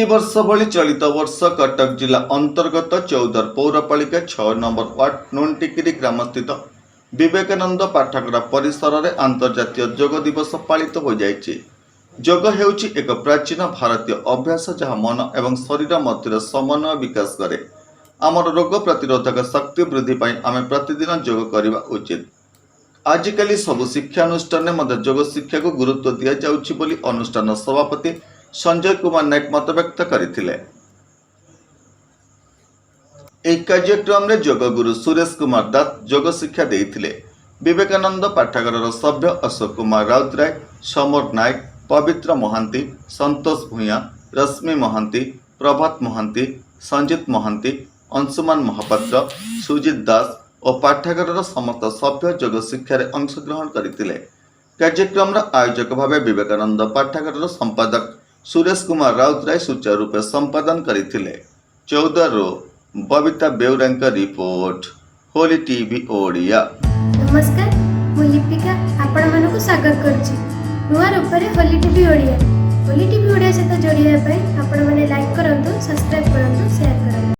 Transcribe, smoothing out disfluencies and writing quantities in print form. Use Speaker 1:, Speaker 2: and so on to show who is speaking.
Speaker 1: प्रतिवर्ष भली चलित वर्ष कटक जिला अंतर्गत चौदर पौरपालिका 6 नंबर वार्ड नुनटिकिरी ग्रामस्थित विवेकानंद पाठागार परिसर में अंतर्जातीय योग दिवस पालित हो जाइए। योग हेउची एक प्राचीन भारतीय अभ्यास जहाँ मन एवं शरीर मध्य समन्वय विकास करे। आमर रोग प्रतिरोधक शक्ति वृद्धि पाई आमे प्रतिदिन योग करने उचित। आजिकल सबु शिक्षानुष्ठान में योग शिक्षा को गुरुत्व दि जाउछि बोली अनुष्ठान सभापति संजय कुमार नायक मत व्यक्त करथिले। एक कार्यक्रम में योग गुरु सुरेश कुमार दास योग शिक्षा देथिले। विवेकानंद पाठागार सभ्य अशोक कुमार राउतराय, समर नायक, पवित्र महांती, संतोष भूया, रश्मि महांती, प्रभात महांती, संजित महांती, अंशुमान महापात्र, सुजित दास और पाठागार समस्त सभ्य योग शिक्षार अंशग्रहण करथिले। कार्यक्रम आयोजक भाव विवेकानंद पाठागार संपादक सुरेश कुमार राउतराय सुचारू रूपे संपादन करथिले। 14 बबिता बेउरा रिपोर्ट, होली टीवी ओडिया।
Speaker 2: नमस्कार, मु लिपिका आपण मानक स्वागत करुच्ची नुआ रूपरे होली टीवी ओडिया। होली टीवी ओडिया सहित जोड़िया आपण मैंने लाइक करंतु, सब्सक्राइब करंतु, शेयर करंतु।